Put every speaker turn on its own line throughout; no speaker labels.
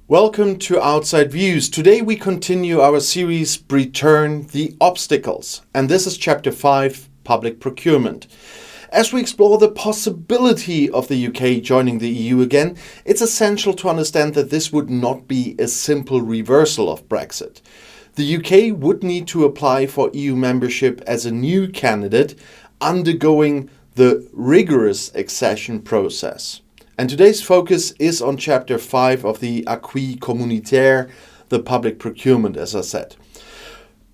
Welcome to Outside Views. Today we continue our series BRITURN, the Obstacles, and this is Chapter 5, Public Procurement. As we explore the possibility of the UK joining the EU again, it's essential to understand that this would not be a simple reversal of Brexit. The UK would need to apply for EU membership as a new candidate, undergoing the rigorous accession process. And today's focus is on Chapter 5 of the Acquis Communautaire, the public procurement, as I said.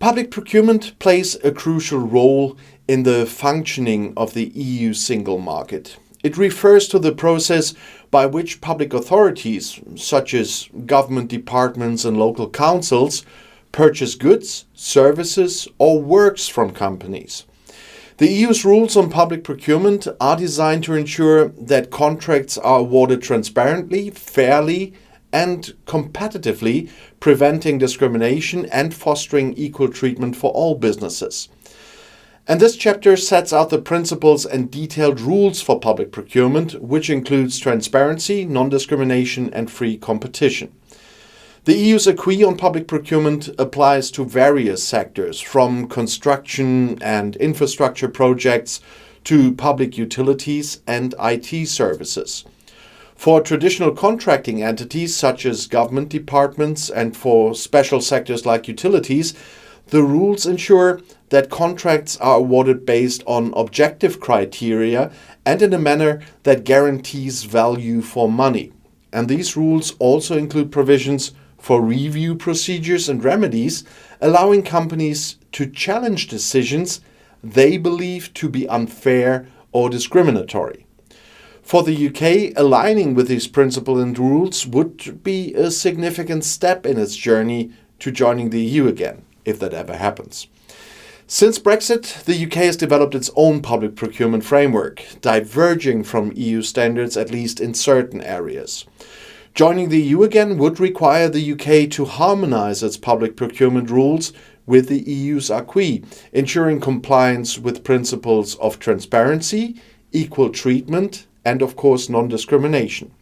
Public procurement plays a crucial role in the functioning of the EU single market. It refers to the process by which public authorities, such as government departments and local councils, purchase goods, services, or works from companies. The EU's rules on public procurement are designed to ensure that contracts are awarded transparently, fairly, and competitively, preventing discrimination and fostering equal treatment for all businesses. And this chapter sets out the principles and detailed rules for public procurement, which includes transparency, non-discrimination, and free competition. The EU's acquis on public procurement applies to various sectors, from construction and infrastructure projects to public utilities and IT services. For traditional contracting entities such as government departments and for special sectors like utilities, the rules ensure that contracts are awarded based on objective criteria and in a manner that guarantees value for money. And these rules also include provisions for review procedures and remedies, allowing companies to challenge decisions they believe to be unfair or discriminatory. For the UK, aligning with these principles and rules would be a significant step in its journey to joining the EU again, if that ever happens. Since Brexit, the UK has developed its own public procurement framework, diverging from EU standards at least in certain areas. Joining the EU again would require the UK to harmonise its public procurement rules with the EU's acquis, ensuring compliance with principles of transparency, equal treatment, and of course non-discrimination.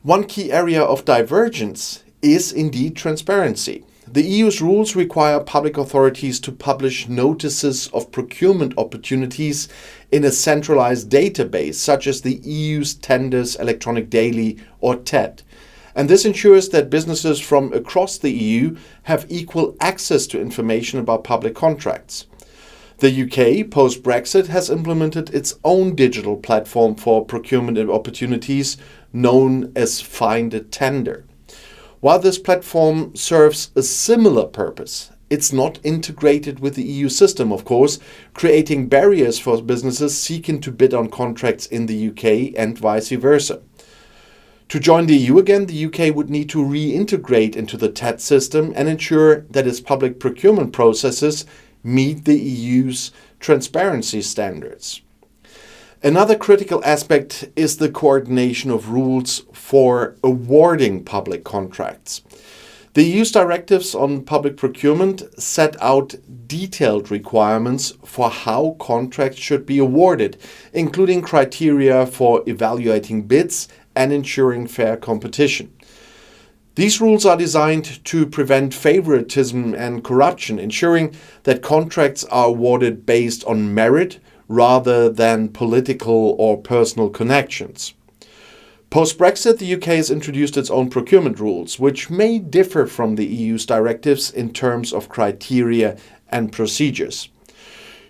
One key area of divergence is indeed transparency. The EU's rules require public authorities to publish notices of procurement opportunities in a centralized database, such as the EU's Tenders Electronic Daily or TED. And this ensures that businesses from across the EU have equal access to information about public contracts. The UK, post-Brexit, has implemented its own digital platform for procurement opportunities known as Find a Tender. While this platform serves a similar purpose, it's not integrated with the EU system, of course, creating barriers for businesses seeking to bid on contracts in the UK and vice versa. To join the EU again, the UK would need to reintegrate into the TED system and ensure that its public procurement processes meet the EU's transparency standards. Another critical aspect is the coordination of rules for awarding public contracts. The EU's directives on public procurement set out detailed requirements for how contracts should be awarded, including criteria for evaluating bids and ensuring fair competition. These rules are designed to prevent favoritism and corruption, ensuring that contracts are awarded based on merit rather than political or personal connections. Post-Brexit, the UK has introduced its own procurement rules, which may differ from the EU's directives in terms of criteria and procedures.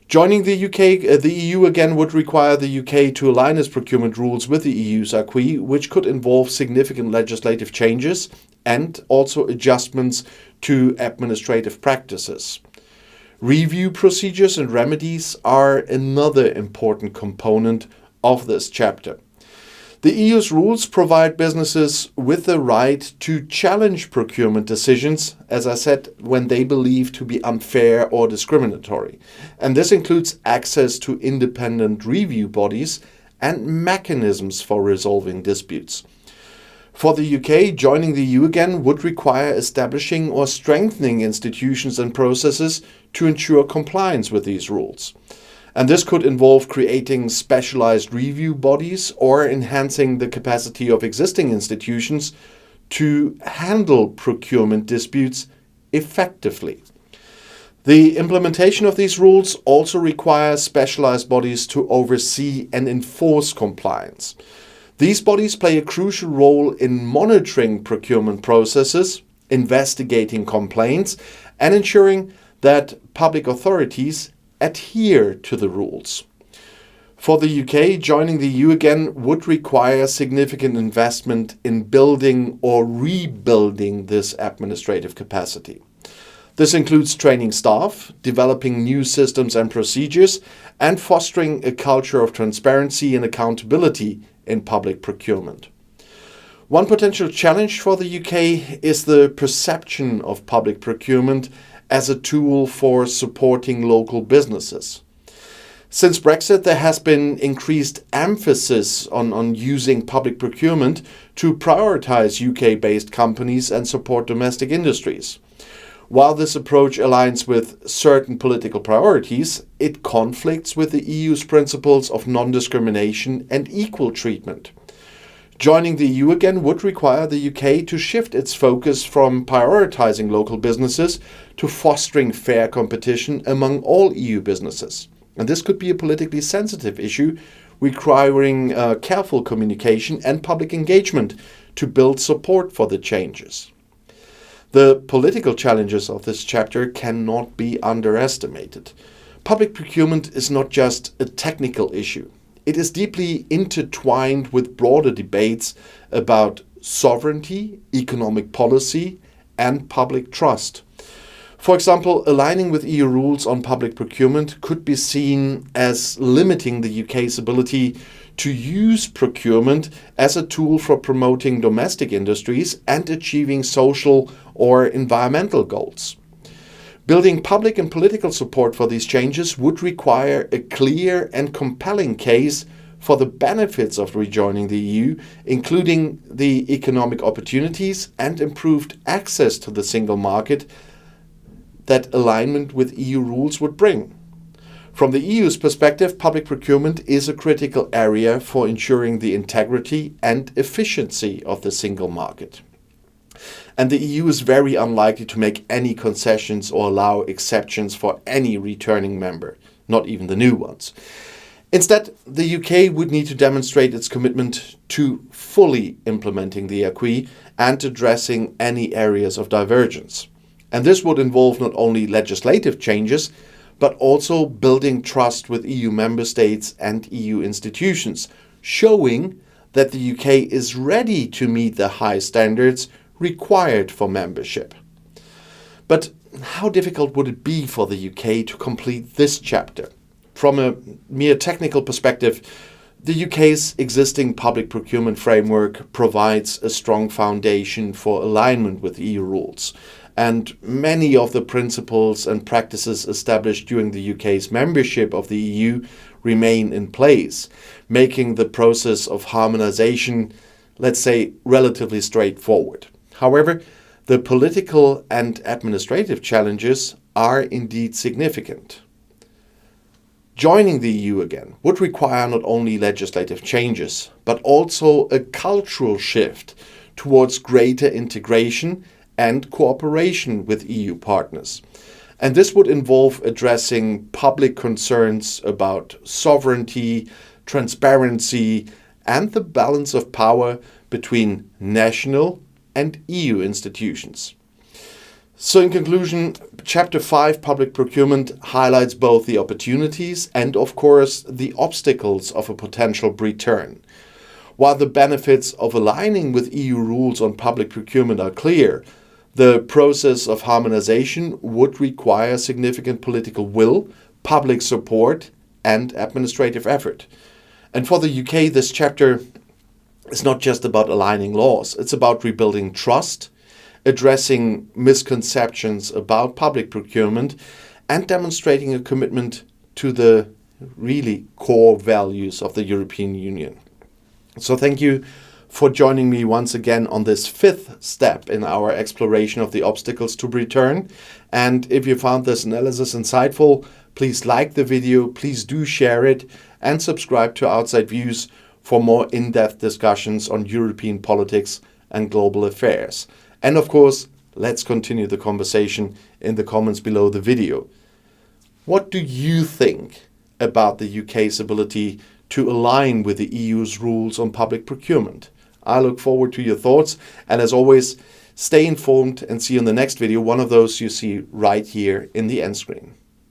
Joining the EU again would require the UK to align its procurement rules with the EU's acquis, which could involve significant legislative changes and also adjustments to administrative practices. Review procedures and remedies are another important component of this chapter. The EU's rules provide businesses with the right to challenge procurement decisions, as I said, when they believe to be unfair or discriminatory. And this includes access to independent review bodies and mechanisms for resolving disputes. For the UK, joining the EU again would require establishing or strengthening institutions and processes to ensure compliance with these rules. And this could involve creating specialized review bodies or enhancing the capacity of existing institutions to handle procurement disputes effectively. The implementation of these rules also requires specialized bodies to oversee and enforce compliance. These bodies play a crucial role in monitoring procurement processes, investigating complaints, and ensuring that public authorities adhere to the rules. For the UK, joining the EU again would require significant investment in building or rebuilding this administrative capacity. This includes training staff, developing new systems and procedures, and fostering a culture of transparency and accountability in public procurement. One potential challenge for the UK is the perception of public procurement as a tool for supporting local businesses. Since Brexit, there has been increased emphasis on using public procurement to prioritize UK-based companies and support domestic industries. While this approach aligns with certain political priorities, it conflicts with the EU's principles of non-discrimination and equal treatment. Joining the EU again would require the UK to shift its focus from prioritizing local businesses to fostering fair competition among all EU businesses. And this could be a politically sensitive issue requiring careful communication and public engagement to build support for the changes. The political challenges of this chapter cannot be underestimated. Public procurement is not just a technical issue. It is deeply intertwined with broader debates about sovereignty, economic policy, and public trust. For example, aligning with EU rules on public procurement could be seen as limiting the UK's ability to use procurement as a tool for promoting domestic industries and achieving social or environmental goals. Building public and political support for these changes would require a clear and compelling case for the benefits of rejoining the EU, including the economic opportunities and improved access to the single market that alignment with EU rules would bring. From the EU's perspective, public procurement is a critical area for ensuring the integrity and efficiency of the single market. And the EU is very unlikely to make any concessions or allow exceptions for any returning member, not even the new ones. Instead, the UK would need to demonstrate its commitment to fully implementing the acquis and addressing any areas of divergence. And this would involve not only legislative changes, but also building trust with EU member states and EU institutions, showing that the UK is ready to meet the high standards required for membership. But how difficult would it be for the UK to complete this chapter? From a mere technical perspective, the UK's existing public procurement framework provides a strong foundation for alignment with EU rules, and many of the principles and practices established during the UK's membership of the EU remain in place, making the process of harmonization, let's say, relatively straightforward. However, the political and administrative challenges are indeed significant. Joining the EU again would require not only legislative changes, but also a cultural shift towards greater integration and cooperation with EU partners. And this would involve addressing public concerns about sovereignty, transparency, and the balance of power between national and EU institutions. So in conclusion, Chapter 5, Public Procurement, highlights both the opportunities and, of course, the obstacles of a potential BRITURN. While the benefits of aligning with EU rules on public procurement are clear, the process of harmonization would require significant political will, public support, and administrative effort. And for the UK, this chapter is not just about aligning laws, it's about rebuilding trust, addressing misconceptions about public procurement, and demonstrating a commitment to the really core values of the European Union. So thank you for joining me once again on this fifth step in our exploration of the obstacles to BRITURN. And if you found this analysis insightful, please like the video, please do share it, and subscribe to Outside Views for more in-depth discussions on European politics and global affairs. And of course, let's continue the conversation in the comments below the video. What do you think about the UK's ability to align with the EU's rules on public procurement? I look forward to your thoughts, and as always, stay informed and see you in the next video, one of those you see right here in the end screen.